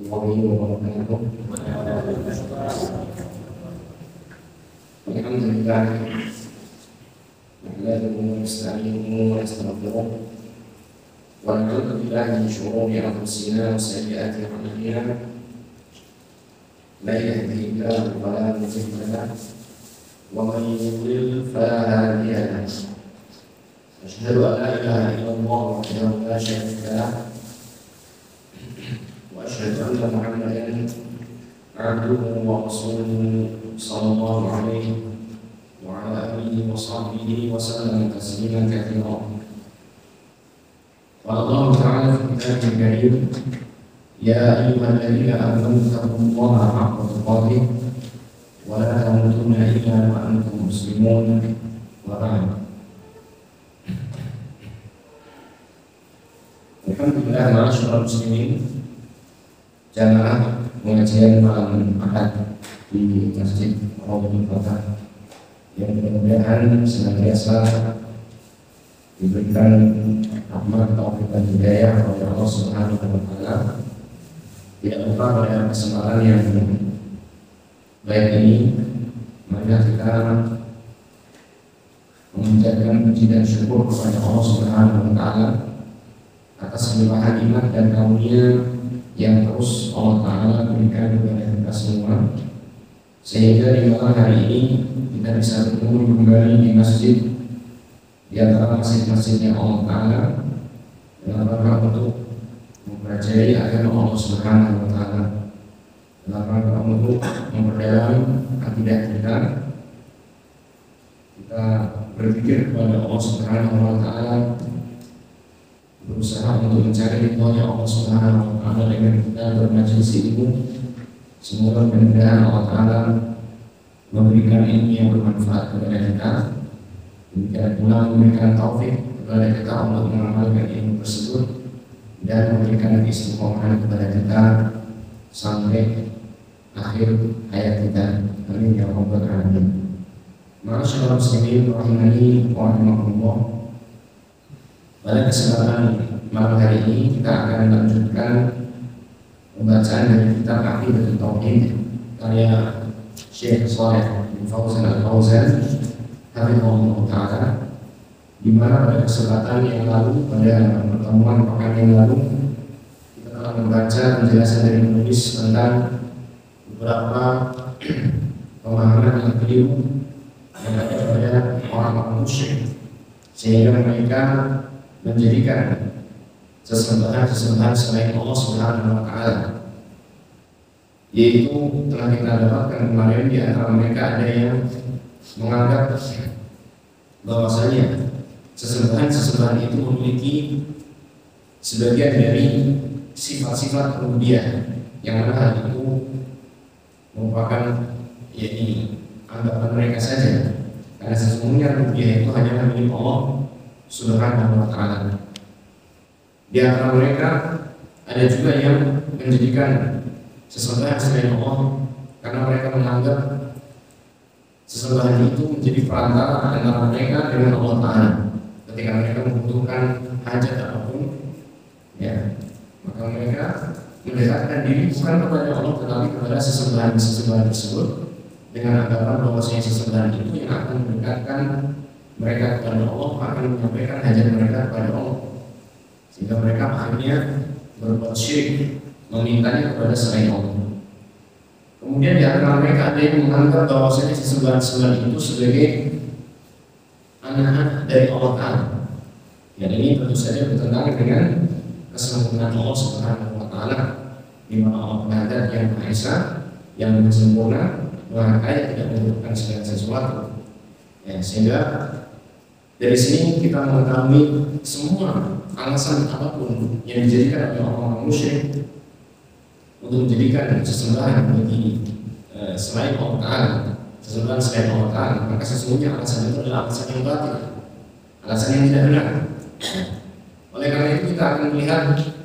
warahmatullahi wabarakatuh. Alhamdulillah, nahmaduhu wa nasta'inuhu wa nastaghfiruh wa na'udzu billahi min shururi anfusina wa sayyi'ati a'malina. Man yahdihillahu fala mudilla lahu wa man yudlil fala hadiya lahu. Asyhadu an la ilaha illallah wahdahu la syarika lahu wa asyhadu anna Muhammadan abduhu wa rasuluhu sallallahu alaihi wa ala alihi wa sahbihi wa sallam tasliman katsiran. Qala Allah ta'ala fi kitabihil karim, ya ayyuhalladzina amanu taqullaha haqqa tuqatih wa la tamutunna illa wa antum muslimun. Wa ba'd. Alhamdulillah, ma'asyiral muslimin, jamaah pengajian malam Ahad di Masjid Raudhatul Kota yang mudah-mudahan senantiasa diberikan rahmat, taufik dan hidayah oleh Allah Subhanahu wa taala. Tidak lupa pada kesempatan yang baik ini, mari kita mengucapkan puji dan syukur kepada Allah Subhanahu wa taala atas kelimpahan iman dan karunia yang terus Allah Ta'ala berikan kepada kita semua, sehingga di malam hari ini kita bisa bertemu kembali di masjid, di antara masjid-masjidnya Allah Ta'ala, dalam rangka untuk mempelajari agama Allah Subhanahu wa taala, dalam rangka untuk memperdalam akidah kita. Kita berpikir kepada Allah Subhanahu wa taala, berusaha untuk mencari ridhonya Allah Subhanahu wa taala dengan kita bermajelis ilmu. Semoga mudah-mudahan Allah Ta'ala memberikan ilmu yang bermanfaat kepada kita, demikian pula memberikan taufik kepada kita untuk mengamalkan ilmu tersebut dan memberikan istiqomah kepada kita sampai akhir hayat kita. Amin ya rabbal alamin. Ma'asyiral muslimin rahimani wa rahimakumullah. Pada kesempatan malam hari ini kita akan melanjutkan pembacaan dari kitab Aqidatul Tauhid karya Syekh Shalih bin Fauzan Al-Fauzan hafizahullah taala, di mana pada kesempatan yang lalu, pada pertemuan pekan yang lalu, kita telah membaca penjelasan dari penulis tentang beberapa pemahaman yang keliru yang ada pada orang-orang musyrik, sehingga mereka menjadikan sesembahan selain Allah Subhanahu wa taala. Yaitu telah kita dapatkan kemarin, di antara mereka ada yang menganggap bahwasanya sesembahan itu memiliki sebagian dari sifat-sifat rububiyah, yang mana hal itu merupakan anggapan mereka saja, karena sesungguhnya rububiyah itu hanya milik Allah Subhanahu wa taala. Di antara mereka ada juga yang menjadikan sesembahan selain Allah karena mereka menganggap sesembahan itu menjadi perantara antara mereka dengan Allah Ta'ala. Ketika mereka membutuhkan hajat apapun, ya, maka mereka mendekatkan diri bukan kepada Allah tetapi kepada sesembahan tersebut, dengan anggapan bahwa sesembahan itu yang akan mendekatkan mereka kepada Allah, akan menyampaikan hajat mereka kepada Allah, sehingga mereka akhirnya berbuat syirik, memintanya kepada selain Allah. Kemudian di antara mereka ada yang menganggap bahwasanya sesembahan itu sebagai anak-anak dari Allah Ta'ala. Ya, ini tentu saja bertentangan dengan kesempurnaan Allah Subhanahu wa taala, di mana Allah Maha yang Maha Esa, yang sempurna, Maha Kaya, tidak membutuhkan segala sesuatu. Ya, sehingga dari sini kita mengetahui semua alasan apapun yang dijadikan oleh orang-orang musyrik untuk menjadikan sesembahan bagi selain Allah Ta'ala, sesembahan selain Allah Ta'ala, maka sesungguhnya alasan itu adalah alasan yang batil, alasan yang tidak benar. Oleh karena itu kita akan melihat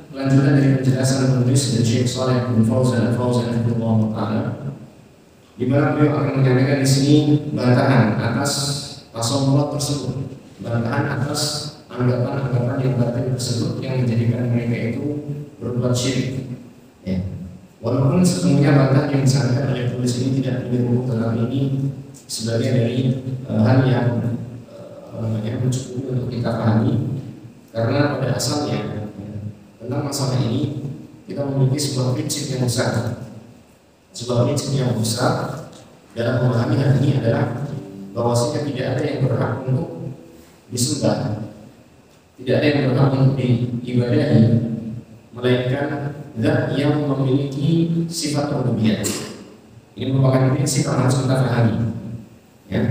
lanjutan dari penjelasan penulis dari Syekh Shalih bin Fauzan Al-Fauzan hafizahullah taala, di mana beliau akan menyampaikan di sini bantahan atas tasawuf tersebut, bantahan atas anggapan-anggapan yang batil tersebut yang menjadikan mereka itu berbuat syirik. Ya. Walaupun sesungguhnya bantahan yang disampaikan oleh tulis ini tidak menyebut dalam ini sebagai dari hal yang mencukupi untuk kita pahami, karena pada asalnya tentang masalah ini kita memiliki sebuah prinsip yang besar. Sebuah prinsip yang besar dalam memahami hal ini adalah bahwasanya tidak ada yang berhak untuk disembah, tidak ada yang berhak untuk diibadahi melainkan zat yang memiliki sifat rububiyah. Ini merupakan prinsip yang harus kita pahami, ya,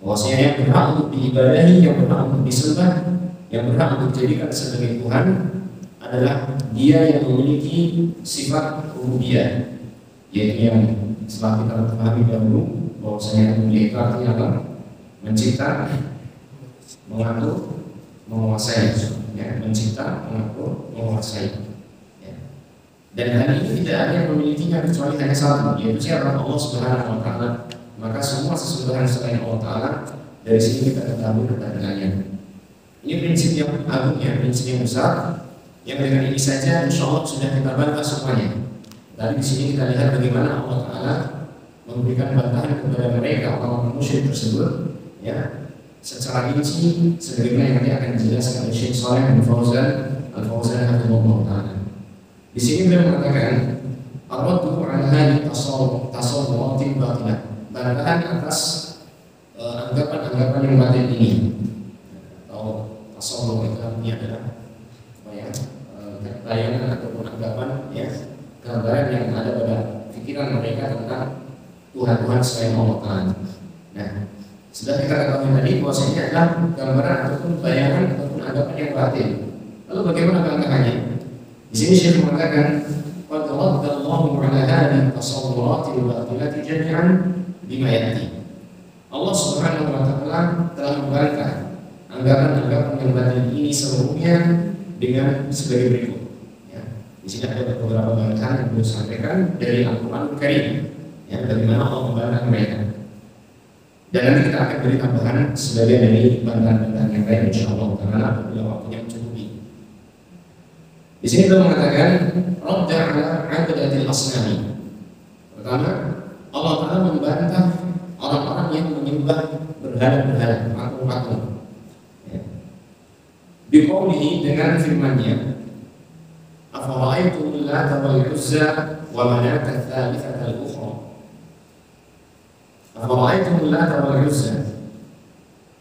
bahwasanya yang berhak untuk diibadahi, yang berhak untuk disembah, yang berhak untuk dijadikan sebagai Tuhan adalah Dia yang memiliki sifat rububiyah, yaitu yang setelah kita pahami dahulu bahwasanya rububiyah itu artinya apa? Mencipta, mengatur, menguasai, ya, mencipta, mengatur, menguasai. Dan hal ini tidak ada yang memilikinya kecuali hanya satu, yaitu siapa? Allah Subhanahu wa Ta'ala. Maka semua sesembahan selain Allah Ta'ala, dari sini kita ketahui kebenarannya. Ini prinsip yang agung, ya, prinsip yang besar, yang dengan ini saja insya Allah sudah kita bantah semuanya. Tadi di sini kita lihat bagaimana Allah Ta'ala memberikan bantahan kepada mereka orang-orang musyrik tersebut, ya, secara rinci sebagaimana yang nanti akan dijelaskan oleh Syekh Shalih bin Fauzan Al-Fauzan hafizahullah Ta'ala. Di sini beliau mengatakan ar-raddu 'ala hadhihi tasawwuratin batilah, bantahan atas anggapan-anggapan yang batil ini, atau tasawwur itu artinya adalah apa ya, bayangan ataupun anggapan, ya, gambaran yang ada pada pikiran mereka tentang Tuhan-Tuhan selain Allah Ta'ala. Nah, sudah kita ketahui tadi bahwasanya adalah gambaran ataupun bayangan ataupun anggapan yang batil. Lalu bagaimana bantahannya? Di sini Syekh mengatakan qad raddallahu 'ala hadhihi tasawwuratil batilati jami'an bima ya'ti. Allah Subhanahu wa Ta'ala telah membantah anggapan-anggapan yang batil ini seluruhnya dengan sebagai berikut. Ya, di sini ada beberapa bantahan yang beliau sampaikan dari Al-Qur'anul Karim, ya, bagaimana Allah membantah mereka. Dan nanti kita akan beri tambahan sebagian dari bantahan-bantahan yang lain insyaallah Ta'ala apabila waktunya mencukupi. Di sini beliau mengatakan radda 'ala 'abadatil asnami. Pertama, Allah Ta'ala membantah orang-orang yang menyembah berhala-berhala, patung-patung. Ya. Biqaulihi, dengan firman-Nya, afara'aytum Lata wal Uzza wa Manata ats-tsalitsata al-ukhra. Afara'aytum Lata wal Uzza.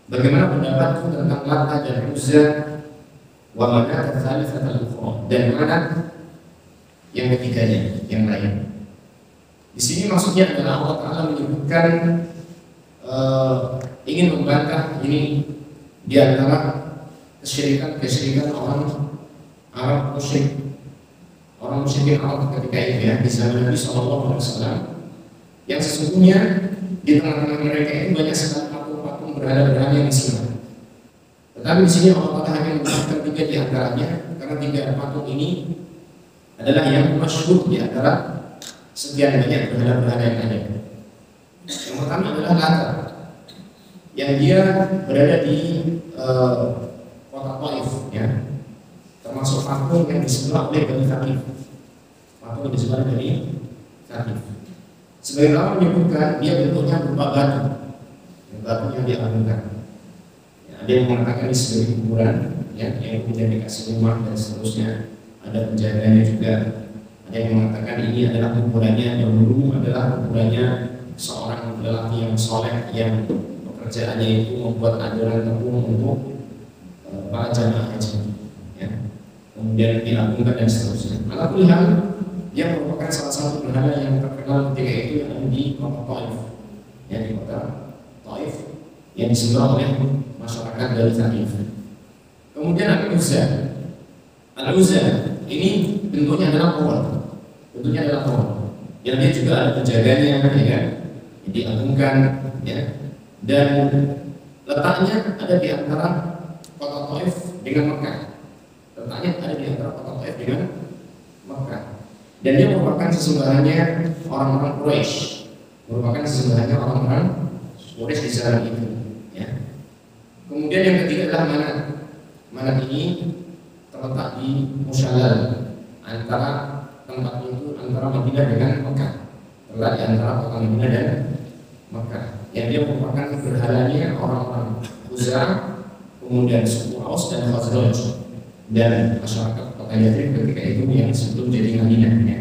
Bagaimana pendapatku tentang Lata dan Uzza wa Manat ats-tsalitsata al-ukhra, dan Manat yang ketiganya, yang lain. Di sini maksudnya adalah Allah Ta'ala menyebutkan ingin membantah ini di antara kesyirikan orang Arab musyrik, orang musyrikin Arab ketika itu, ya, di zaman Nabi SAW, yang sesungguhnya di tengah-tengah mereka itu banyak sekali patung-patung berhala-berhala yang disembah. Tetapi di sini Allah Ta'ala hanya menyebutkan 3 di antaranya, karena 3 patung ini adalah yang masyhur di antara sekian banyak berhala-berhala yang ada. Yang pertama adalah Lata, yang dia berada di kota Taif, ya, termasuk patung yang disembah oleh Bani Thaqif. Patung yang disembah dari Thaqif. Sebagian orang menyebutkan dia bentuknya berupa batu yang diagungkan. Ada yang mengatakan ini sebagai kuburan, ya, yang kemudian dikasih rumah dan seterusnya. Ada penjaganya juga. Ada yang mengatakan ini adalah kuburannya dahulu, adalah kuburannya seorang lelaki yang soleh yang pekerjaannya itu membuat adonan tepung untuk para jamaah haji, ya, kemudian diagungkan dan seterusnya. Alhamdulillah, dia merupakan salah satu berhala yang terkenal ketika itu yang ada di kota Taif, ya, di kota Taif yang disembah oleh masyarakat dari Thaqif. Kemudian Al-Uzza. Al-Uzza ini bentuknya adalah pohon, yang dia juga ada penjaganya, ya kan, yang diagungkan, ya, dan letaknya ada di antara kota Taif dengan Mekah. Letaknya ada di antara kota Taif dengan Mekah. Dan dia merupakan sesembahannya orang-orang Quraisy, di zaman itu, ya. Kemudian yang ketiga adalah Manat. Manat ini terletak di Musyallal, antara tempatnya itu antara Madinah dengan Mekah, terletak di antara kota Madinah dan Mekah. Yang dia merupakan berhalanya orang-orang Khuza'ah, kemudian suku Aus dan Khazraj, dan masyarakat kota Yathrib ketika itu yang sebelum jadi Madinah. Ya.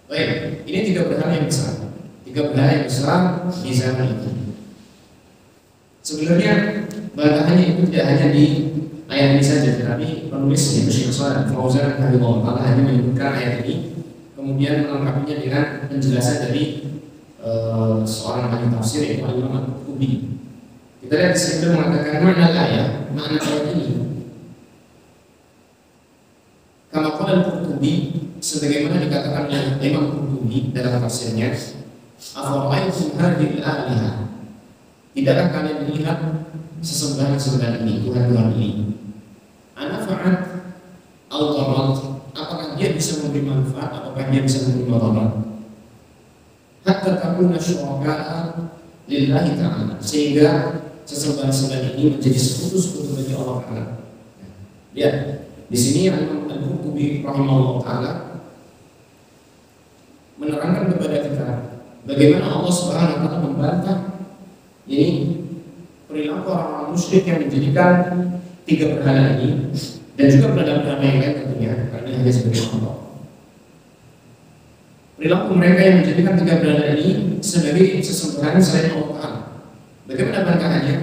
Baik, ini 3 berhala yang besar. 3 berhala yang besar di zaman itu. Sebenarnya bantahannya itu tidak hanya di ayat ini saja, tetapi penulis yaitu Syekh Shalih Fauzan Hafizahullah hanya menyebutkan ayat ini, kemudian melengkapinya dengan penjelasan dari seorang ahli tafsir yaitu Imam Al-Qurtubi. Kita lihat di sini mengatakan makna ayat ini. Kama qala Al-Qurtubi, sebagaimana dikatakan oleh Imam Al-Qurtubi dalam tafsirnya, afara'aytum hadhil alihah, tidakkah kalian melihat sesembahan-sembahan ini, Tuhan-Tuhan ini, anafa'at al-dharat, apakah dia bisa memberi manfaat, apakah dia bisa memberi madarat, hatta takuna syuraka'a lillahi ta'ala, sehingga sesembahan-sembahan ini menjadi sekutu-sekutu bagi Allah Ta'ala. Lihat, di sini Imam Al-Qurtubi rahimahullah ta'ala menerangkan kepada kita bagaimana Allah Subhanahu wa ta'ala membantah ini perilaku orang-orang musyrik yang menjadikan 3 berhala ini, dan juga berhala-berhala yang lain tentunya, karena hanya sebagai contoh. Perilaku mereka yang menjadikan 3 berhala ini sebagai sesembahan selain Allah Ta'ala. Bagaimana bantahannya?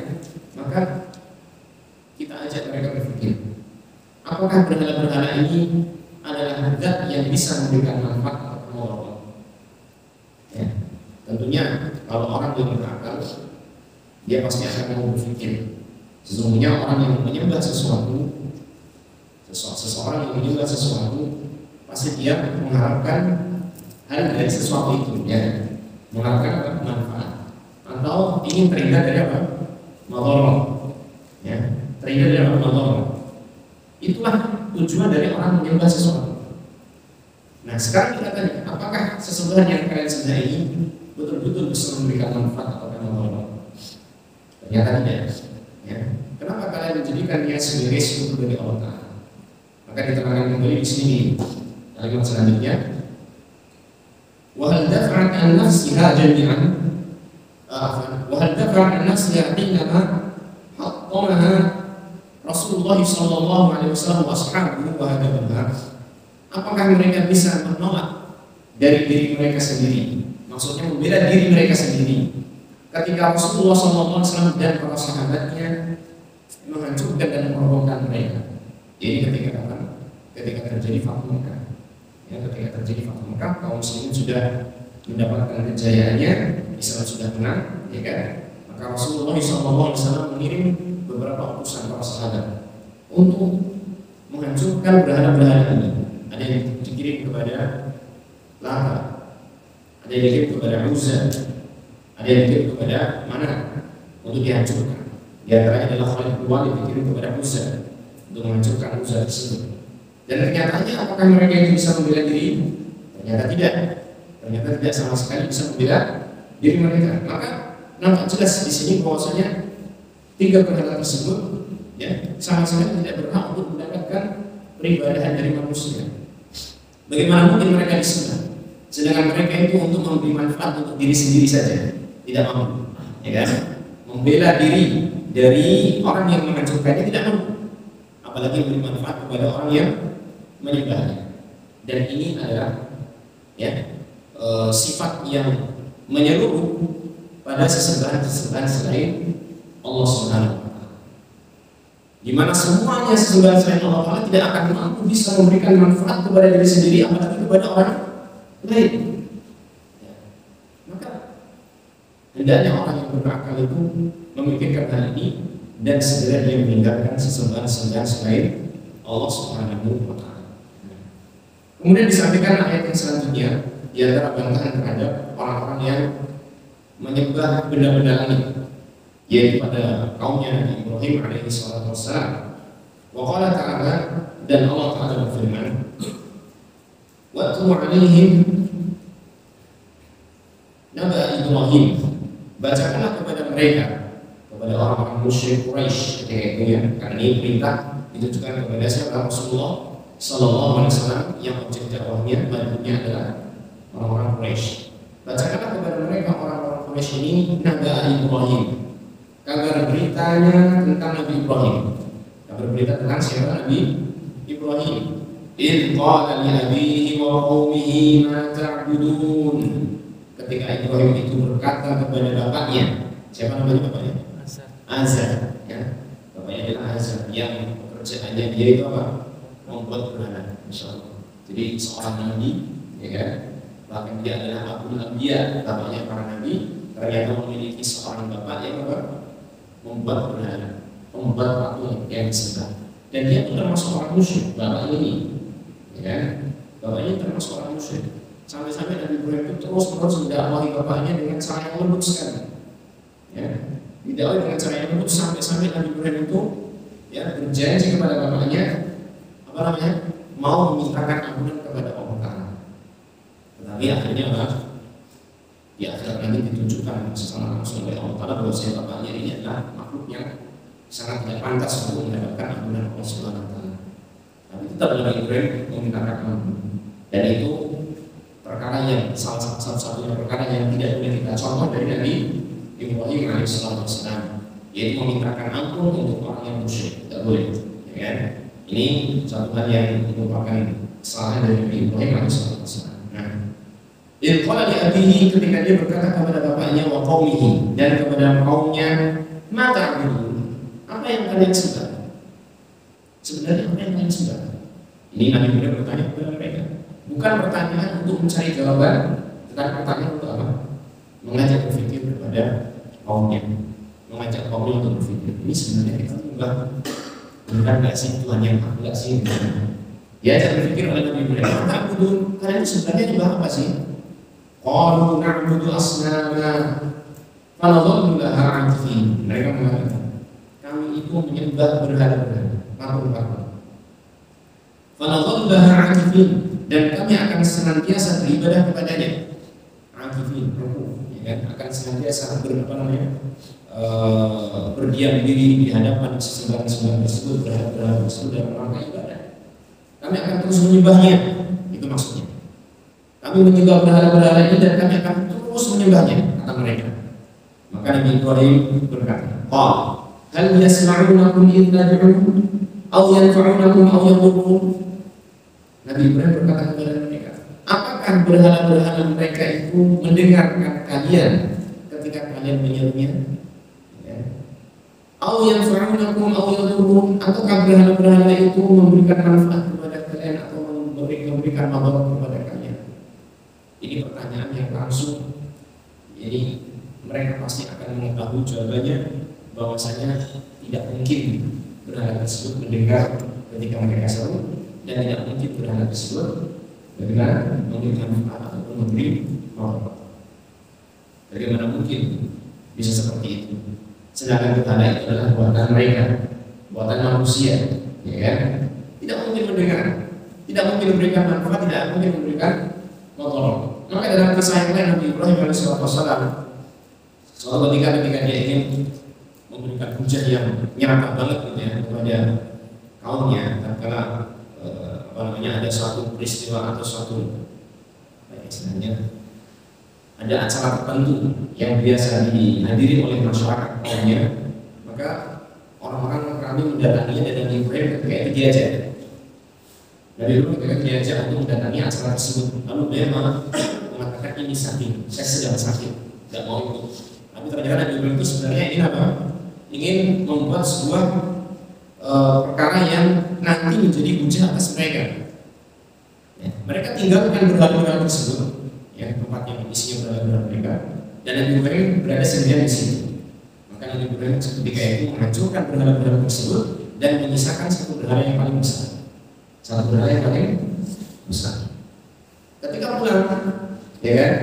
Maka kita ajak mereka berpikir, apakah berhala-berhala ini adalah zat yang bisa memberikan manfaat atau mudarat? Ya, tentunya kalau orang yang berakal, dia pasti akan mau berpikir, sesungguhnya orang yang menyembah seseorang yang menyembah sesuatu, pasti dia mengharapkan hal dari sesuatu itu, ya, mengharapkan manfaat, atau ingin terhindar dari apa? Madarat, ya, terhindar dari apa? Madarat. Itulah tujuan dari orang menyembah sesuatu. Nah, sekarang kita tanya, apakah sesembahan yang kalian sembah ini betul-betul bisa memberikan manfaat atau madarat? Ternyata tidak. Ya. Kenapa kalian menjadikan dia sebagai sekutu dari Allah Ta'ala? Maka diterangkan kembali di sini kalimat selanjutnya. Wa hal dafa'at an nafsiha jami'an, wa hal dafa'at an nafsiha hinama haqqamaha Rasulullah sallallahu alaihi wasallam wa ashabuhu wa hadabaha. Apakah mereka bisa menolak dari diri mereka sendiri? Maksudnya membela diri mereka sendiri ketika Rasulullah SAW dan para sahabatnya menghancurkan dan merobohkan mereka. Jadi ketika terjadi Fathu Mekah, ya, ketika terjadi Fathu Mekah, kaum muslimin sudah mendapatkan kejayaannya, Islam sudah menang, ya kan? Maka Rasulullah SAW mengirim beberapa utusan para sahabat untuk menghancurkan berhala-berhala ini. Ada yang dikirim kepada Lata, ada yang dikirim kepada Uzza, ada yang dikirim kepada mana untuk dihancurkan. Di antaranya adalah Khalid bin Walid dikirim kepada Uzza untuk menghancurkan Uzza tersebut. Dan kenyataannya apakah mereka itu bisa membela diri? Ternyata tidak. Ternyata tidak sama sekali bisa membela diri mereka. Maka nampak jelas di sini bahwasanya 3 berhala tersebut, ya, sama-sama tidak berhak untuk mendapatkan peribadahan dari manusia. Bagaimana mungkin mereka disembah? Sedangkan mereka itu untuk memberi manfaat untuk diri sendiri saja tidak mampu, ya kan? Membela diri dari orang yang menghancurkannya tidak mampu, apalagi memberi manfaat kepada orang yang menyembahnya. Dan ini adalah, ya, sifat yang menyeluruh pada sesembahan-sesembahan selain Allah Subhanahu wa Ta'ala, di mana semuanya sesembahan selain Allah Ta'ala tidak akan mampu bisa memberikan manfaat kepada diri sendiri, apalagi kepada orang lain. Ya. Maka hendaknya orang yang berakal itu memikirkan hal ini dan segera dia meninggalkan sesembahan-sesembahan selain Allah Subhanahu wa Ta'ala. Kemudian disampaikan ayat yang selanjutnya di antara bantahan terhadap orang-orang yang menyembah benda-benda langit, yaitu pada kaumnya Nabi Ibrahim alaihi salatu wassalam. Wa qala ta'ala, dan Allah Ta'ala berfirman, wa tu 'alaihim naba Ibrahim, bacakanlah kepada mereka, kepada orang-orang musyrik Quraisy ketika itu, ya, karena ini perintah ditujukan kepada siapa? Rasulullah sallallahu alaihi wasallam yang objek dakwahnya adalah orang-orang Quraisy. Bacakanlah kepada mereka orang-orang Quraisy ini Naba Ibrahim, kabar beritanya tentang Nabi Ibrahim. Kabar berita tentang siapa? Nabi Ibrahim. Idh qala li abihi wa qaumihi ma ta'budun. Ketika Ibrahim itu berkata kepada bapaknya, siapa namanya bapaknya? Azar, ya. Bapaknya adalah Azar yang pekerjaannya dia itu apa? Membuat berhala. Insyaallah. Jadi seorang nabi, ya kan? Bahkan dia adalah Abul Anbiya, bapaknya para nabi, ternyata memiliki seorang bapak yang apa? Membuat berhala, membuat patung yang disembah. Dan dia itu termasuk orang musyrik, bapak ini, ya kan? Bapaknya termasuk orang musyrik. Sampai-sampai Nabi Ibrahim itu terus-menerus mendakwahi bapaknya dengan cara yang lembut sekali, ya. Didakwahi dengan cara yang lembut sampai-sampai Nabi Ibrahim itu, ya, berjanji kepada bapaknya, apa namanya, mau memintakan ampunan kepada Allah Taala. Tetapi akhirnya apa? Di akhirat nanti ditunjukkan secara langsung oleh Allah Taala bahwa bapaknya ini adalah makhluk yang sangat tidak pantas untuk mendapatkan ampunan Allah Subhanahu Wa Taala. Tapi tetap Nabi Ibrahim memintakan ampunan. Dan itu perkara yang salah satunya perkara yang tidak boleh kita contoh dari Nabi Ibrahim alaihissalam, yaitu memintakan ampun untuk orang yang musyrik. Tidak boleh, ya kan? Ini satu hal yang merupakan kesalahan dari Nabi Ibrahim alaihissalam. Nah, qala li abihi, ketika dia berkata kepada bapaknya wa qaumihi, dan kepada kaumnya, ma ta'budun, apa yang kalian sembah? Sebenarnya apa yang kalian sembah? Ini Nabi Ibrahim bertanya kepada mereka. Bukan pertanyaan untuk mencari jawaban, tetapi pertanyaan untuk apa? Mengajak berpikir kepada kaumnya, mengajak kaumnya untuk berpikir. Ini sebenarnya kita menyembah benar nggak sih Tuhan yang hak, nggak sih? Diajak berpikir oleh Nabi Ibrahim. Ta'budun, kalian sebenarnya menyembah apa sih? Qalu na'budu asnama fanadhallu laha 'akifin. Mereka mengatakan, kami itu menyembah berhala-berhala, patung-patung. Fanadhallu laha 'akifin, dan kami akan senantiasa beribadah kepadanya. Akifin, ya kan? Akan senantiasa berdiam diri di hadapan sesembahan-sembahan tersebut, berhala-berhala tersebut dalam rangka ibadah. Kami akan terus menyembahnya, itu maksudnya. Kami menyembah berhala-berhala ini dan kami akan terus menyembahnya, kata mereka. Maka Nabi Ibrahim berkata, "Qal, hal yasma'unakum idh tad'un aw yanfa'unakum aw yadurrun?" Nabi Ibrahim berkata kepada mereka, apakah berhala-berhala mereka itu mendengarkan kalian ketika kalian menyerunya? Au yanfa'unakum aw yadurrun, ataukah berhala-berhala itu memberikan manfaat kepada kalian atau memberikan madarat kepada kalian? Ini pertanyaan yang langsung. Jadi mereka pasti akan mengetahui jawabannya, bahwasanya tidak mungkin berhala tersebut mendengar ketika mereka seru, dan tidak mungkin berhala tersebut dengan memberikan manfaat ataupun memberi madarat. Bagaimana mungkin bisa seperti itu? Sedangkan berhala itu adalah buatan mereka, buatan manusia, ya kan? Tidak mungkin mendengar, tidak mungkin memberikan manfaat, tidak mungkin memberikan madarat. Maka dalam kisah yang lain Nabi Ibrahim alaihissalam, suatu ketika dia ingin memberikan hujah yang nyata banget gitu ya kepada kaumnya, tatkala ada suatu peristiwa atau suatu istilahnya ada acara tertentu yang biasa dihadiri oleh masyarakat kaumnya, maka orang-orang kami mendatanginya dan Nabi Ibrahim ketika itu diajak. Nabi Ibrahim ketika diajak untuk mendatangi acara tersebut, lalu dia mengatakan ini sakit, saya sedang sakit, tidak mau ikut. Tapi ternyata Nabi Ibrahim itu sebenarnya ingin apa? Ingin membuat sebuah perkara yang nanti menjadi hujah atas mereka. Ya, mereka tinggalkan berhala-berhala tersebut, ya, tempat yang isinya berhala-berhala mereka, dan Nabi Ibrahim berada sendirian di situ. Maka Nabi Ibrahim ketika itu menghancurkan berhala-berhala tersebut dan menyisakan satu berhala yang paling besar, satu berhala yang paling besar. Ketika pulang, ya kan,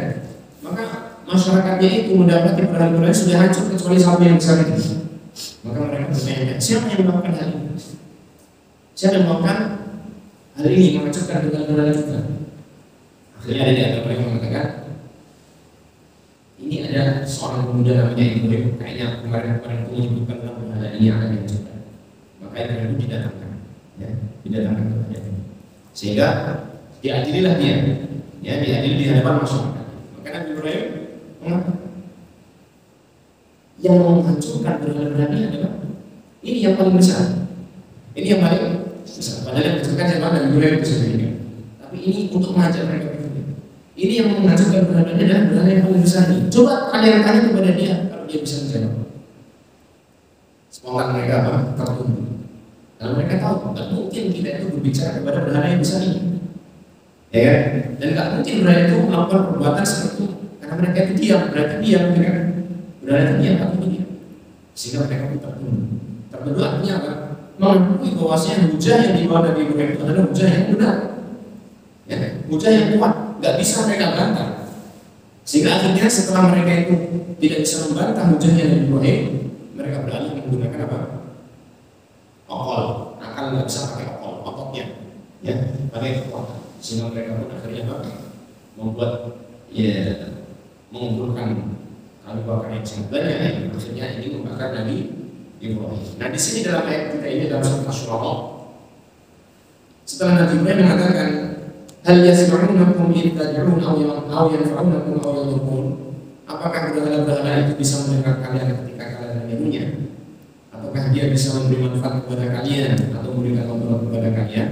maka masyarakatnya itu mendapati berhala-berhala sudah hancur kecuali satu yang besar itu. Maka mereka bertanya, siapa yang melakukan hal ini? Siapa yang melakukan hal ini, menghancurkan berhala-berhala kita? Akhirnya ada di antara mereka mengatakan, ini ada seorang pemuda namanya Ibrahim, kayaknya kemarin itu menyebutkan tentang berhala ini akan dihancurkan. Maka Ibrahim itu didatangkan, ya, didatangkan kepadanya. Sehingga diadililah dia ya diadili di hadapan masyarakat. Maka Nabi Ibrahim mengatakan yang menghancurkan berhala-berhala ini adalah ini yang paling besar. Ini yang paling besar. Padahal yang besar kan siapa? Nabi Ibrahim itu sendiri. Tapi ini untuk mengajak mereka. Ini yang menghancurkan berhala ini adalah berhala yang paling besar ini. Coba kalian tanya kepada dia kalau dia bisa menjawab. Spontan mereka apa? Tertunduk. Kalau mereka tahu, tak mungkin kita itu berbicara kepada berhala yang besar ini. Ya kan? Dan tak mungkin berhala itu melakukan perbuatan seperti itu. Karena mereka itu diam, berarti diam, kan? Berhala itu diam, tapi diam. Sehingga mereka pun tertunduk. Tertunduk artinya apa? Mengakui bahwasanya hujah yang dibawa Nabi Ibrahim itu adalah hujah yang benar. Ya, hujah yang kuat, nggak bisa mereka bantah. Sehingga akhirnya setelah mereka itu tidak bisa membantah hujahnya Nabi Ibrahim, mereka beralih menggunakan apa? Okol. Akal nggak bisa pakai okol, ototnya, ya, pakai kekuatan. Sehingga mereka pun akhirnya apa? Membuat ya mengumpulkan kayu bakar yang sangat banyak. Maksudnya ini membakar Nabi Ibrahim. Nah di sini dalam ayat kita ini dalam surat Asy-Syu'ara, setelah Nabi Ibrahim mengatakan hal yasma'unakum idh tad'un aw yanfa'unakum aw yadurrun, apakah berhala-berhala itu bisa mendengar kalian ketika kalian menyerunya, ataukah dia bisa memberi manfaat kepada kalian atau memberikan manfaat kepada kalian?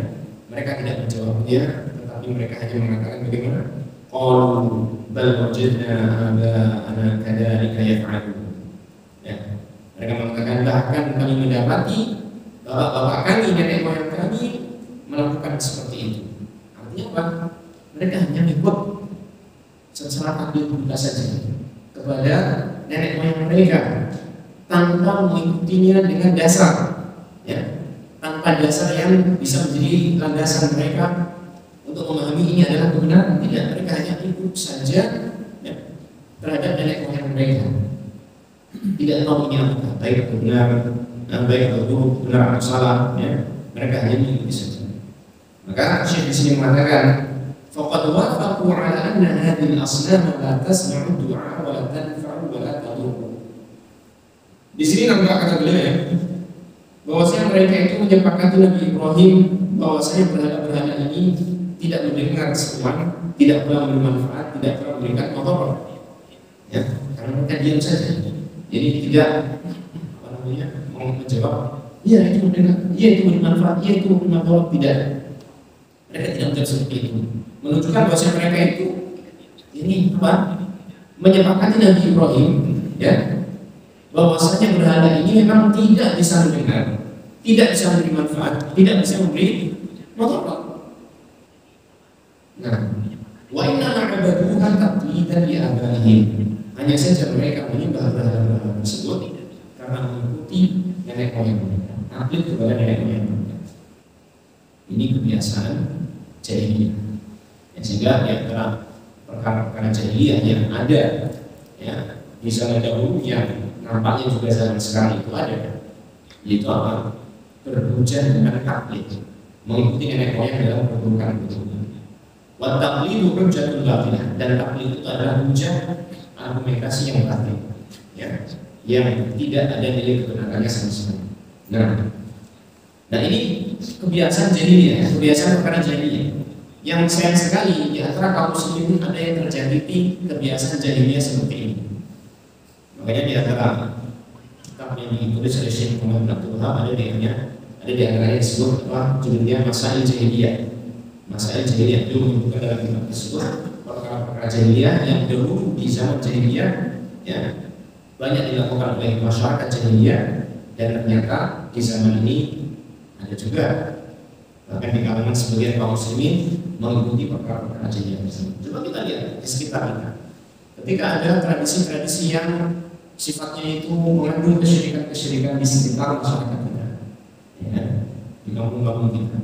Mereka tidak menjawabnya, tetapi mereka hanya mengatakan bagaimana? Qalu bal wajadna aba'ana kadzalika yaf'alun. Ya. Mereka mengatakan bahkan kami mendapati bapak-bapak kami, nenek moyang kami melakukan seperti itu. Artinya apa? Mereka hanya ikut secara taklid buta saja kepada nenek moyang mereka tanpa mengikutinya dengan dasar, ya, tanpa dasar yang bisa menjadi landasan mereka untuk memahami ini adalah kebenaran. Tidak, mereka hanya ikut saja, ya, terhadap nenek moyang mereka. Tidak tahu ini apa, baik atau benar, baik atau buruk, benar atau salah, ya. Mereka hanya mengikuti saja. Maka Syekh di sini mengatakan, faqad wafaqu ala anna hadhihi al-asnam la tasma'u du'a wa la tanfa'u wa la tadur. Di sini nampak kata beliau, ya, bahwasanya mereka itu menyepakati Nabi Ibrahim bahwasanya berhala-berhala ini tidak mendengar seruan, tidak pula memberi manfaat, tidak pula memberikan motor, ya, karena mereka diam saja. Jadi tidak apa namanya mau menjawab, iya itu mendengar, iya itu memberi manfaat, iya itu memberi motor, tidak. Mereka tidak menjawab seperti itu. Menunjukkan bahwa mereka itu ini apa? Menyepakati Nabi Ibrahim, ya, bahwasanya berhala ini memang tidak bisa mendengar, tidak bisa memberi manfaat, tidak bisa memberi motor. Nah, wa inna ma'abaduha taqlidan li abaihim. Hanya saja mereka menyembah berhala-berhala tersebut karena mengikuti nenek moyang mereka, taklid kepada nenek moyang mereka. Ini kebiasaan jahiliyah. Ya, sehingga di antara perkara-perkara jahiliyah yang ada, ya, di zaman dahulu yang nampaknya juga zaman sekarang itu ada, yaitu apa? Berhujah dengan taklid, mengikuti nenek moyang dalam perbuatan itu. Wa taqlidu hujjatul batilah, dan taklid itu adalah hujah argumentasi yang batil, ya, yang tidak ada nilai kebenarannya sama sekali. Nah ini kebiasaan jahiliyah, kebiasaan perkara jahiliyah yang sayang sekali di antara kaum muslimin ada yang terjadi kebiasaan jahiliyah seperti ini. Makanya di antara kitab yang ditulis oleh Syekh Muhammad bin Abdul Wahab ada di antaranya disebut apa judulnya Masail Jahiliyah. Masail Jahiliyah itu menyebutkan dalam kitab tersebut perkara-perkara jahiliyah yang dahulu di zaman jahiliyah, ya, banyak dilakukan oleh masyarakat jahiliyah, dan ternyata di zaman ini ada juga bahkan di kalangan sebagian kaum muslimin mengikuti perkara-perkara jahiliyah tersebut. Coba kita lihat di sekitar kita, ketika ada tradisi-tradisi yang sifatnya itu mengandung kesyirikan-kesyirikan di sekitar masyarakat kita, ya, di kampung-kampung kita,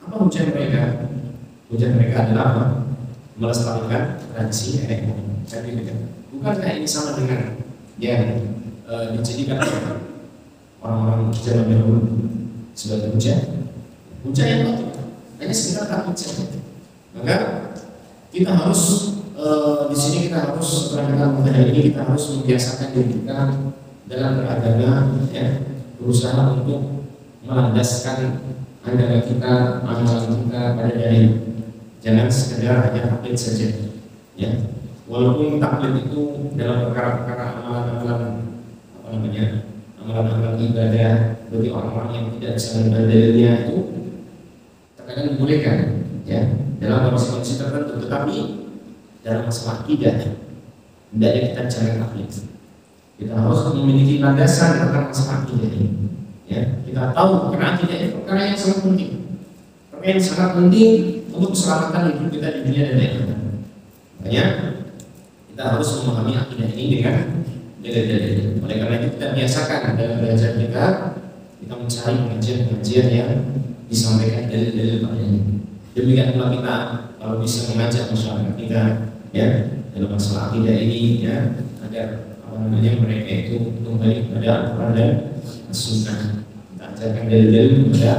apa hujah mereka? Hujah mereka adalah apa? Melestarikan tradisi nenek moyang. Bukankah ini sama dengan yang dijadikan orang-orang zaman dahulu sebagai hujah yang batil, hanya sekedar takut saja. Maka kita harus di sini kita harus perhatikan mengenai ini, kita harus membiasakan diri kita dalam beragama, ya, berusaha untuk melandaskan agama kita, amalan kita pada dalil, Jangan sekedar hanya taklid saja, ya. Walaupun taklid itu dalam perkara-perkara amalan-amalan apa namanya, amalan-amalan ibadah bagi orang-orang yang tidak bisa mengenal dalilnya itu terkadang dibolehkan, ya, dalam kondisi tertentu. Tetapi dalam masalah akidah, hendaknya kita jangan taklid. Kita harus memiliki landasan tentang masalah akidah ini. Ya, kita tahu karena akidah itu perkara yang sangat penting. Perkara yang sangat penting untuk keselamatan hidup kita di dunia dan di akhirat. Makanya kita harus memahami akidah ini dengan dalil-dalil. Oleh karena itu kita biasakan dalam belajar kita mencari pengajian-pengajian yang disampaikan dalil-dalil padanya. Demikian pula kita kalau bisa mengajak masyarakat kita, ya, dalam masalah akidah ini, ya, agar mereka itu kembali kepada Al-Quran dan As-Sunnah. Kita ajarkan dalil-dalil kepada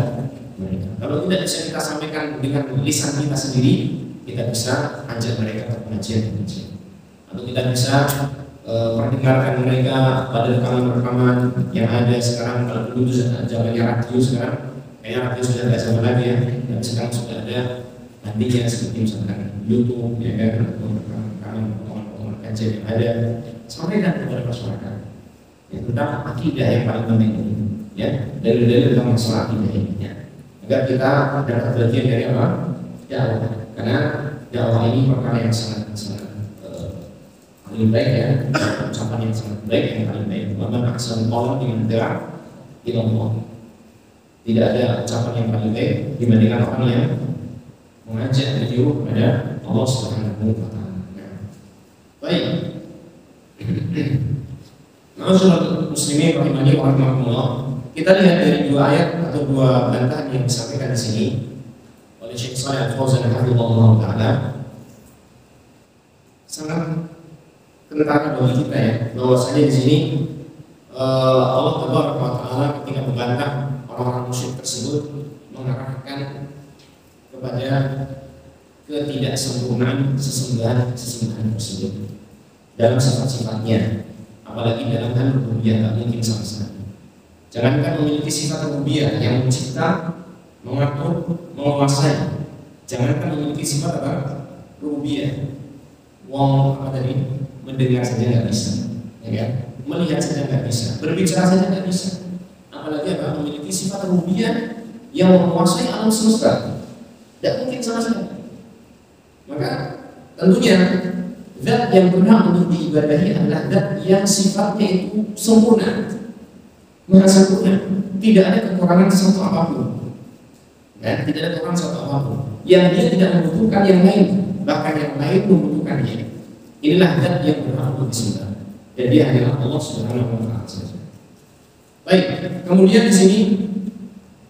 mereka. Kalau tidak bisa kita sampaikan dengan lisan kita sendiri, kita bisa ajak mereka ke pengajian-pengajian. Atau kita bisa perdengarkan mereka pada rekaman-rekaman yang ada sekarang. Kalau dulu zamannya radio, sekarang kayaknya radio sudah tidak sama lagi, ya. Dan sekarang sudah ada nantinya seperti misalkan YouTube, ya kan, atau rekaman-rekaman kajian yang ada. Sampaikan kepada masyarakat, ya, tentang akidah yang paling penting ini, ya, dalil-dalil tentang masalah akidah ini, ya, agar kita dapat bagian dari apa? Dakwah. Karena dakwah ini perkara yang sangat paling baik, ya, ucapan yang sangat baik, yang paling baik. Waman ahsanu qawlan mimman da'a ila Allah. Tidak ada ucapan yang paling baik dibandingkan orang yang mengajak menyuruh kepada Allah Subhanahu wa taala. Baik. Ma'asyiral muslimin rahimani wa rahimakumullah. Kita lihat dari dua ayat atau dua bantahan yang disampaikan di sini oleh Syekh Shalih Al-Fauzan hafizahullah taala, sangat kentara bagi kita, ya, bahwasanya di sini Allah Taala ketika membantah orang-orang musyrik tersebut mengarahkan kepada ketidaksempurnaan sesembahan tersebut dalam sifat-sifatnya, apalagi dalam hal rububiyah tak mungkin sama sekali. Jangankan memiliki sifat rububiyah yang mencipta, mengatur, menguasai, jangankan memiliki sifat apa? Rububiyah. Wong apa tadi? Mendengar saja nggak bisa, ya kan? Melihat saja nggak bisa, berbicara saja nggak bisa, apalagi apa? Memiliki sifat rububiyah yang menguasai alam semesta, tidak mungkin sama sekali. Maka tentunya zat yang berhak untuk diibadahi adalah zat yang sifatnya itu sempurna, maha sempurna, tidak ada kekurangan satu apapun, dan tidak ada kekurangan satu apapun. Yang dia tidak membutuhkan yang lain, bahkan yang lain membutuhkan dia. Inilah zat yang berhak untuk disembah, dan dia adalah Allah Subhanahu wa taala saja. Baik, kemudian di sini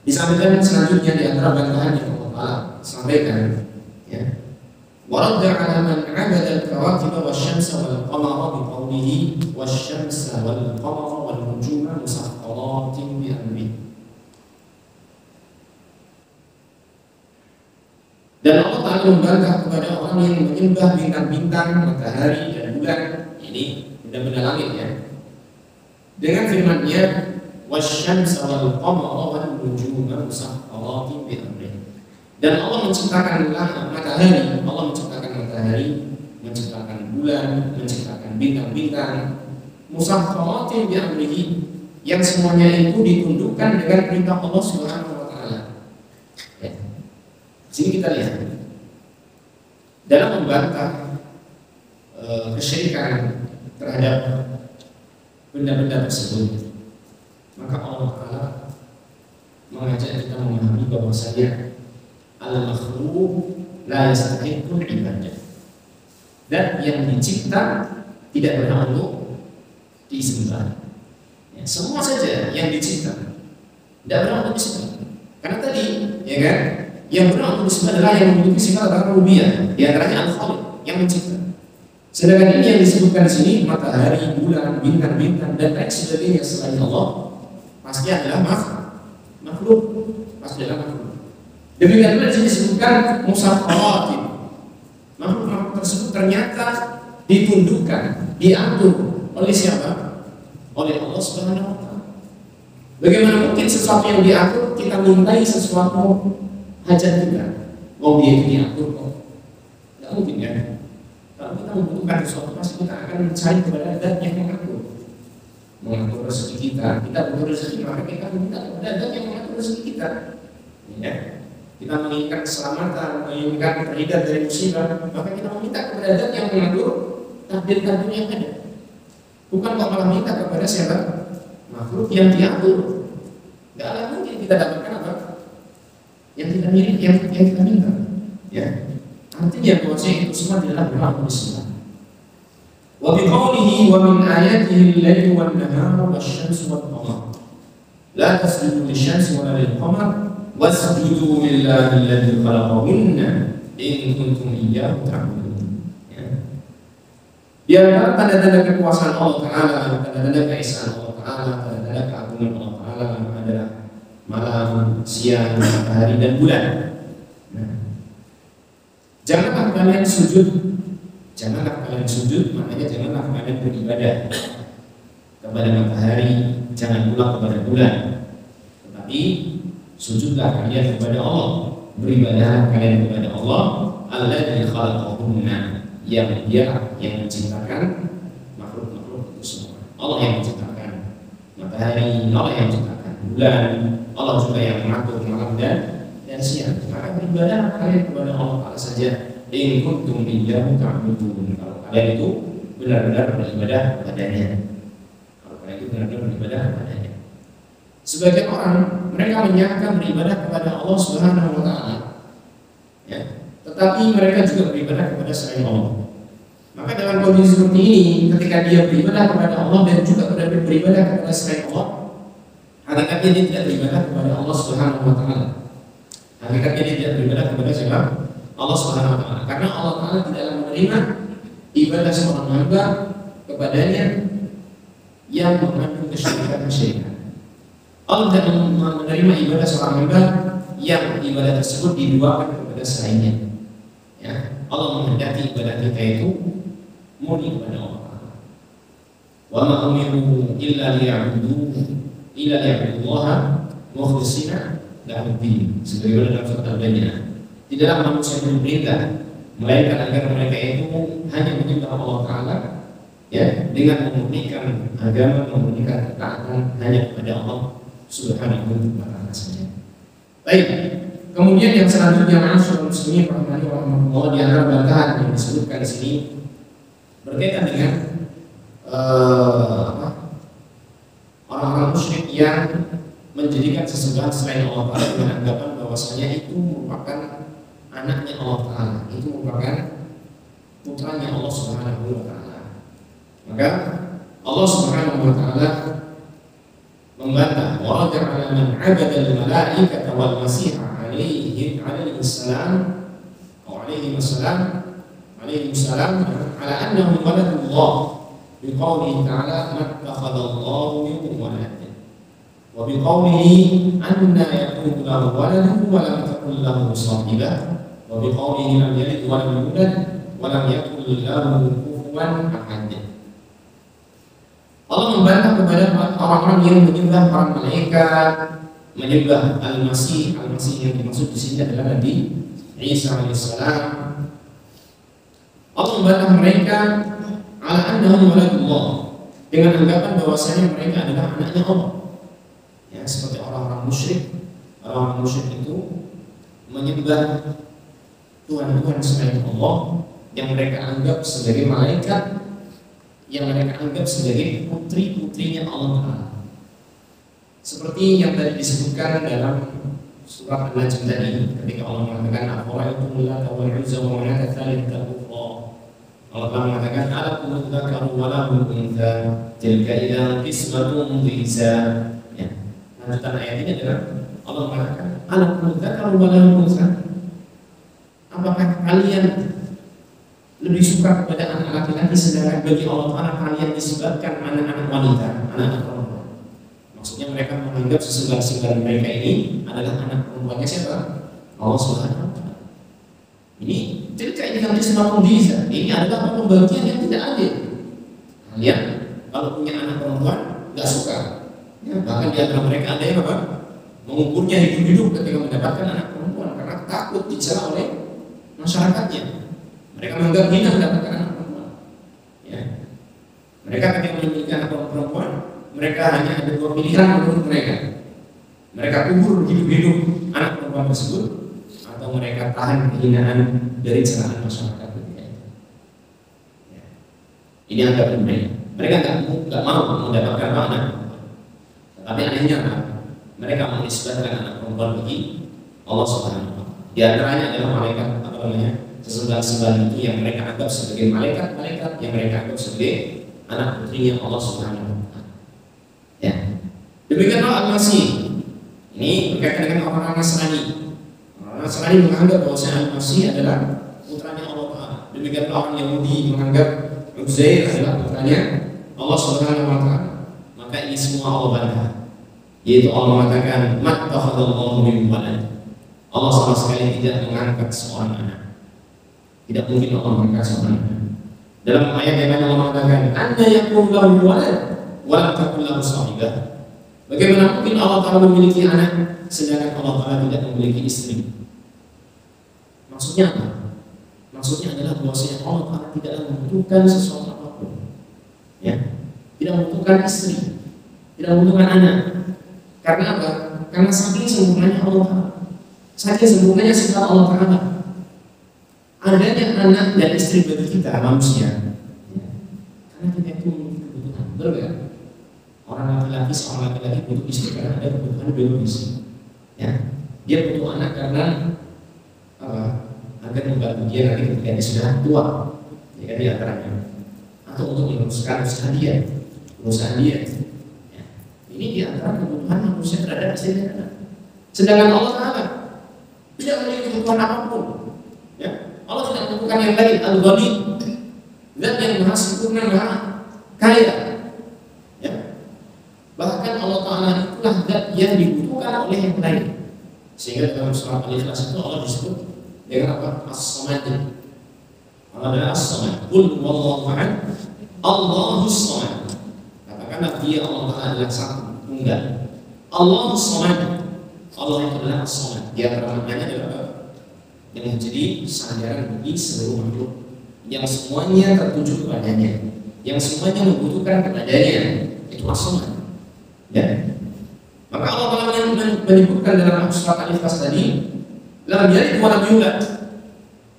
disampaikan selanjutnya di antara bantahan yang Allah Taala sampaikan, ya. وَرَدَّ عَلَى مَنْ عَبَدَ الْكَوَاكِبَ وَالشَّمْسَ وَالْقَمَرَ بِقَوْلِهِ وَالشَّمْسَ وَالْقَمَرَ وَالنُّجُومَ مُسَخَّرَاتٍ بِأَمْرِهِ. Dan Allah Ta'ala membantah kepada orang yang menyembah bintang-bintang, matahari dan bulan, ini benda-benda langit, ya, dengan firman-Nya وَالشَّمْسَ وَالْقَمَرَ وَالنُّجُومَ مُسَخَّرَاتٍ بِأَمْرِهِ. Dan Allah menciptakan matahari, menciptakan bulan, menciptakan bintang-bintang, musakhkharatin bi amrihi, yang semuanya itu ditundukkan dengan perintah Allah Subhanahu wa taala. Ya. Sini kita lihat dalam membantah kesyirikan terhadap benda-benda tersebut, maka Allah Taala mengajak kita memahami bahwasanya al-makhluq la yastahiqqul ibadah. Dan yang dicipta tidak berhak untuk disembah. Ya, semua saja yang dicipta tidak berhak untuk disembah. Karena tadi, ya kan, yang berhak untuk disembah adalah yang memiliki sifat rububiyah, di antaranya al-khaliq, yang mencipta. Sedangkan ini yang disebutkan di sini, matahari, bulan, bintang-bintang dan lain sebagainya selain Allah, pasti adalah makhluk, pasti adalah makhluk. Demikian pula di sini disebutkan musakhkharatin. Makhluk-makhluk tersebut ternyata ditundukkan, diatur oleh siapa? Oleh Allah Subhanahu wa taala. Bagaimana mungkin sesuatu yang diatur kita mintai sesuatu hajat kita? Oh, dia itu diatur kok. mungkin ya. Kalau kita membutuhkan sesuatu pasti kita akan mencari kepada zat yang mengatur rezeki kita. Kita butuh rezeki maka kita meminta kepada zat yang mengatur rezeki kita. Ya. Kita menginginkan keselamatan, menginginkan terhindar dari musibah, maka kita meminta kepada zat yang mengatur takdir-takdir yang ada. Bukan kok malah minta kepada siapa? Makhluk yang diatur. Tidak ada mungkin kita dapatkan apa? Yang kita mirip, yang kita minta. Ya. Artinya bahwasanya itu semua adalah berlaku di sana. Wa biqaulihi wa min ayatihi al-lail wan nahar wasyamsu wal qamar. La tasjudu lisyamsi wa la lil-qamar wasjudu lillahi alladzi khalaqahunna in kuntum iyyahu ta'budun. Di antara tanda-tanda kekuasaan Allah Ta'ala, tanda-tanda keesaan Allah Ta'ala, tanda-tanda keagungan Allah Ta'ala adalah malam, siang, matahari, dan bulan. Janganlah kalian sujud, maknanya janganlah kalian beribadah kepada matahari, jangan pula kepada bulan. Tetapi sujudlah kalian kepada Allah, beribadah kalian kepada Allah, alladzi khalaqahunna, yang Dia yang menciptakan makhluk-makhluk itu semua. Allah yang menciptakan matahari, Allah yang menciptakan bulan, Allah juga yang mengatur malam dan siang. Maka beribadah kalian kepada Allah Ta'ala saja. In kuntum iyyahu ta'budun. Kalau kalian itu benar-benar beribadah kepadanya. Sebagian orang mereka menyangka beribadah kepada Allah Subhanahu wa Ta'ala, ya, tetapi mereka juga beribadah kepada selain Allah. Maka dalam kondisi seperti ini, ketika dia beribadah kepada Allah dan juga beribadah kepada selain Allah, hakikatnya dia tidak beribadah kepada Allah Subhanahu wa Ta'ala. Hakikatnya dia tidak beribadah kepada siapa? Allah Subhanahu wa Ta'ala. Karena Allah Ta'ala tidaklah menerima ibadah seorang hamba kepadanya yang mengandung kesyirikan. Allah tidak menerima ibadah seorang hamba yang ibadah tersebut diduakan kepada selainnya. Ya, Allah menghendaki ibadah kita itu murni kepada Allah. Wa ma umiru illa liya'budullaha mukhlishina lahu-d-din. Sebagaimana dalam surat Al-Baqarah. Tidaklah manusia diperintah melainkan agar mereka itu hanya menyembah Allah Ta'ala, ya, dengan memurnikan agama, memurnikan ketaatan hanya kepada Allah Subhanahu wa Ta'ala saja. Baik. Kemudian yang selanjutnya, ma'asyiral muslimin rahimahullah, di antara bantahan yang disebutkan di sini berkaitan dengan orang-orang musyrik yang menjadikan sesembahan selain Allah Ta'ala dengan anggapan bahwasanya itu merupakan anaknya Allah Ta'ala, itu merupakan putranya Allah Subhanahu wa Ta'ala. Maka Allah Subhanahu wa Ta'ala membantah, wa ja'ala man 'abada al-malaikata wal masiha alaihi salam ala annahu waladullah biqaulihi ta'ala mattakhadallahu min walad wa biqaulihi anna yakunu lahu waladun wa lam takul lahu sahibah wa biqaulihi lam yalid wa lam yulad wa lam yakul lahu kufuwan ahad. Allah membantah kepada orang-orang yang menyembah para malaikat, menyembah Al-Masih yang dimaksud di sini adalah Nabi Isa alaihissalam. Allah membantah mereka ala annahum waladullah, dengan anggapan bahwasanya mereka adalah anaknya Allah. Ya, seperti orang-orang musyrik. Orang-orang musyrik itu menyembah Tuhan-Tuhan selain Allah yang mereka anggap sebagai malaikat, yang mereka anggap sebagai putri-putrinya Allah Ta'ala. Seperti yang tadi disebutkan dalam surah An-Najm tadi, ketika Allah mengatakan afara'aytum Lata wal Uzza wa manata tsalitsata ukhra. Allah Ta'ala mengatakan alakumul dzakaru wa lahul untha tilka idzan qismatun dhiza. Ya. Lanjutan ayat ini adalah Allah mengatakan alakumul dzakaru wa lahul untha. Apakah kalian lebih suka kepada anak laki-laki sedangkan bagi Allah Ta'ala kalian disebabkan anak-anak wanita, anak-anak perempuan? Maksudnya mereka menganggap sesembahan-sembahan mereka ini adalah anak perempuannya siapa? Allah Subhanahu wa Ta'ala. Ini tidak ini nanti semakin bisa. Ini adalah pembagian yang tidak adil. Kalian kalau punya anak perempuan nggak suka, ya, bahkan di antara mereka ada yang apa? Mengukurnya hidup-hidup ketika mendapatkan anak perempuan karena takut dicela oleh masyarakatnya. Mereka menganggap hina mendapatkan anak perempuan. Ya. Mereka ketika memiliki anak perempuan, mereka hanya ada dua pilihan menurut mereka. Mereka kubur hidup-hidup anak perempuan tersebut, atau mereka tahan kehinaan dari celaan masyarakat ketika itu. Ya. Ini anggapan mereka. Mereka nggak mau mendapatkan anak perempuan. Tapi anehnya mereka menisbatkan anak perempuan bagi Allah Subhanahu wa Ta'ala. Di antaranya adalah malaikat sesembahan itu yang mereka anggap sebagai malaikat yang mereka anggap sebagai anak putrinya Allah Subhanahu wa Ta'ala. Ya. Demikianlah Al-Masih. Ini berkaitan dengan orang Nasrani. Orang Nasrani menganggap bahwa Al-Masih adalah putranya Allah Ta'ala. Demikianlah orang Yahudi menganggap Uzair adalah putranya Allah Subhanahu wa Ta'ala. Maka ini semua Allah bantah. Yaitu Allah mengatakan mattakhadallahu min walad. Allah sama sekali tidak mengangkat seorang anak. Tidak mungkin Allah mengangkat seorang anak. Dalam ayat yang lain Allah mengatakan anna yakunu lahu walad wa lam takul lahu sahibah. Bagaimana mungkin Allah Ta'ala memiliki anak sedangkan Allah Ta'ala tidak memiliki istri? Maksudnya apa? Maksudnya adalah bahwasanya Allah Ta'ala tidak membutuhkan sesuatu apapun. Ya, tidak membutuhkan istri, tidak membutuhkan anak. Karena apa? Karena saking sempurnanya Allah Ta'ala, saking sempurnanya sifat Allah Ta'ala. Adanya anak dan istri bagi kita manusia, ya, karena kita itu memiliki kebutuhan, betul nggak? Seorang laki-laki butuh istri karena ada kebutuhan biologis. Ya, dia butuh anak karena apa? Agar membantu dia nanti ketika dia sudah tua, ya di antaranya, atau untuk meneruskan usaha dia. Ya. Ini di antara kebutuhan manusia terhadap istri dan anak. Sedangkan Allah Ta'ala tidak memiliki kebutuhan apapun. Ya, Allah tidak membutuhkan yang lain. Al-Ghani, zat yang maha sempurna, maha kaya. Bahkan Allah Ta'ala itulah zat yang dibutuhkan oleh yang lain. Sehingga dalam surat Al-Ikhlas itu Allah disebut dengan apa? As-Samad. Allah adalah As-Samad. Qul huwallahu ahad, Allahus Samad. Katakanlah dia Allah Ta'ala adalah satu, tunggal. Allahus Samad. Allah itu adalah As-Samad. Dia maknanya adalah yang menjadi sandaran bagi seluruh makhluk, yang semuanya tertuju kepadanya, yang semuanya membutuhkan kepadanya. Itu As-Samad. Ya. Maka Allah Ta'ala menyebutkan dalam surat Al-Ikhlas tadi, lam yalid wa lam yulad.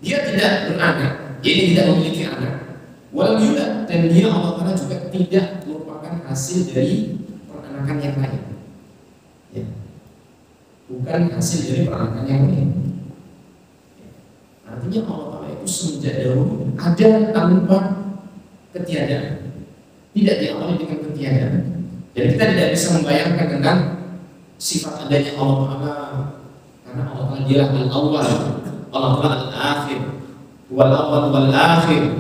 Dia tidak beranak, jadi tidak memiliki anak. Wa lam yulad, dan dia Allah Ta'ala juga tidak merupakan hasil dari peranakan yang lain. Ya. Bukan hasil dari peranakan yang lain. Ya. Artinya Allah Ta'ala itu semenjak dahulu ada tanpa ketiadaan. Tidak diawali dengan ketiadaan. Jadi kita tidak bisa membayangkan tentang sifat adanya Allah Ta'ala, karena Allah Ta'ala dialah al-awwal, Allah Ta'ala al-akhir, wal awwal wal akhir.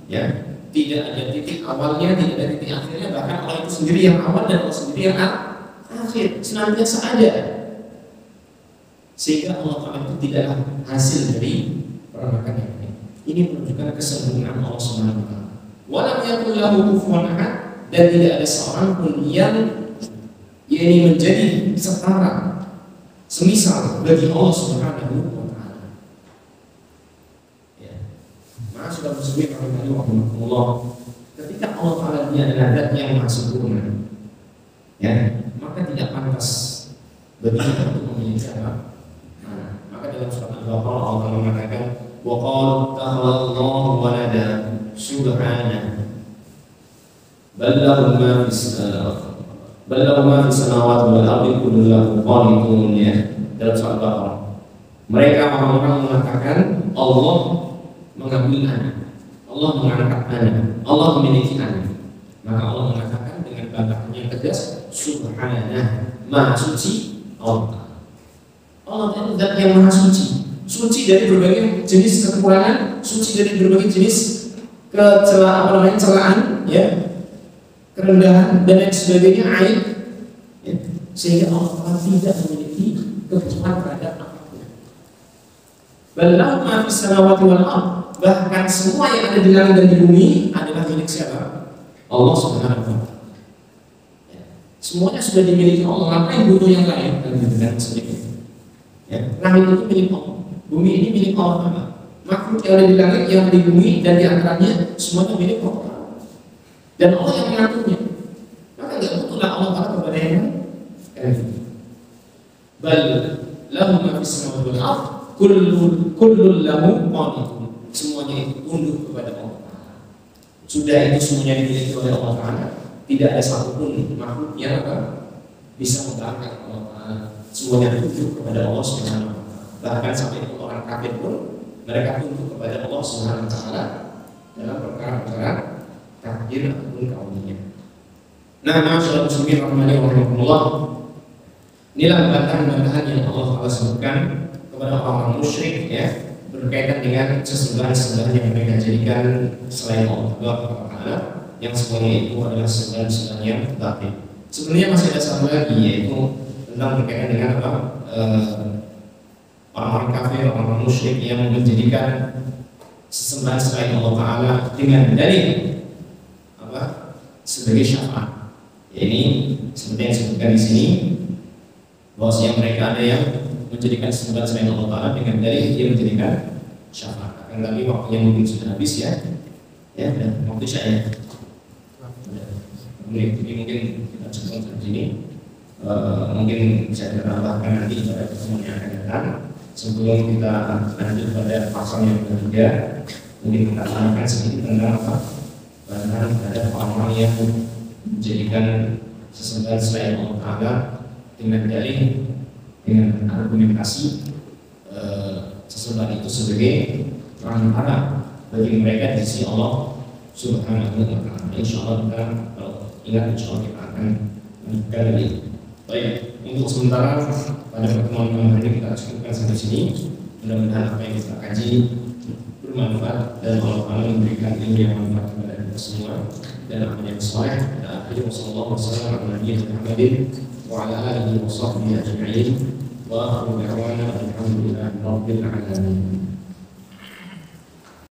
Ya, tidak ada titik awalnya, tidak ada titik akhirnya. Bahkan Allah itu sendiri yang awal dan Allah sendiri yang akhir, senantiasa ada. Sehingga Allah Ta'ala itu tidaklah hasil dari peranakan yang lain. Ini menunjukkan kesempurnaan Allah Subhanahu wa Ta'ala. Walam yakul lahu kufuwan ahad, dan tidak ada seorang pun yang ini menjadi setara semisal bagi Allah Subhanahu wa Ta'ala. Ya. Maka sudah bersebut Allah, ketika Allah Ta'ala dia adalah zat yang maha sempurna, ya, maka tidak pantas bagi kita untuk memiliki apa? Maka dalam surat Al-Baqarah Allah Ta'ala mengatakan, wa qalu takhadallahu walada subhanahu Ballahu ma fis samawati wal ardi kullun lahu qanitun. Ya, dalam surat Al-Baqarah. Mereka orang-orang mengatakan Allah mengambil anak, Allah mengangkat anak, Allah memiliki anak. Maka Allah mengatakan dengan bantahan yang tegas, subhanah, maha suci Allah. Allah itu zat yang maha suci, suci dari berbagai jenis kekurangan, suci dari berbagai jenis celaan, ya, kerendahan dan lain sebagainya, aib, ya. Sehingga Allah tidak memiliki kebutuhan terhadap apapun. Ballahu ma fis samawati wal ardh, bahkan semua yang ada di langit dan di bumi adalah milik siapa? Allah Subhanahu wa Ta'ala. Ya. Semuanya sudah dimiliki Allah, ngapain butuh yang lain? Dan sebagainya. Ya. Langit itu milik Allah, bumi ini milik Allah Ta'ala. makhluk yang ada di langit, yang ada di bumi, dan di antaranya semuanya milik Allah. Dan Allah yang mengaturnya. Maka tidak butuhlah Allah Ta'ala kepada yang bal lahu ma fis samawati wal ardh kullun lahu qanitun. Semuanya itu tunduk kepada Allah Ta'ala. Sudah itu semuanya dimiliki oleh Allah Ta'ala. Tidak ada satupun makhluk yang bisa membangkang Allah Ta'ala. Semuanya tunduk kepada Allah Subhanahu wa Ta'ala. Bahkan sampai orang kafir pun mereka tunduk kepada Allah Subhanahu wa Ta'ala dalam perkara-perkara takdir ataupun kauniyah. Nah, masyaallah muslimin rahimani wa rahimakumullah. Inilah bantahan-bantahan yang Allah Ta'ala sebutkan kepada orang-orang musyrik ya, berkaitan dengan sesembahan-sembahan yang mereka jadikan selain Allah Ta'ala, yang semuanya itu adalah sembahan-sembahan yang batil. Sebenarnya masih ada satu lagi, yaitu tentang berkaitan dengan apa? Orang-orang kafir, orang-orang musyrik yang menjadikan sesembahan selain Allah Ta'ala dengan dalil apa? Sebagai syafaat. Ya, ini seperti yang disebutkan di sini, bahwasanya mereka ada yang menjadikan sesembahan selain Allah Ta'ala dengan dalil dia menjadikan syafaat. Akan tapi waktunya mungkin sudah habis ya. Ya, dan waktu saya. Jadi mungkin kita coba sampai sini. Mungkin bisa ditambahkan nanti pada pertemuan yang akan datang. Sebelum kita lanjut pada pasal yang ketiga, mungkin kita tanyakan sedikit tentang apa bantahan terhadap orang-orang yang menjadikan sesembahan selain Allah Ta'ala dengan dalil, dengan argumentasi sesembahan itu sebagai perantara bagi mereka di sisi Allah Subhanahu wa Ta'ala. Insyaallah kita kalau ingat, insyaallah kita akan lanjutkan lagi. Baik, untuk sementara pada pertemuan malam hari ini kita cukupkan sampai sini. Mudah-mudahan apa yang kita kaji bermanfaat dan Allah Ta'ala memberikan ilmu yang bermanfaat kepada kita semua dan amal yang saleh. Akhirnya sallallahu alaihi wasallam ala nabiyina Muhammadin wa ala alihi wa sahbihi ajma'in wa akhiru da'wana alhamdulillahi rabbil alamin.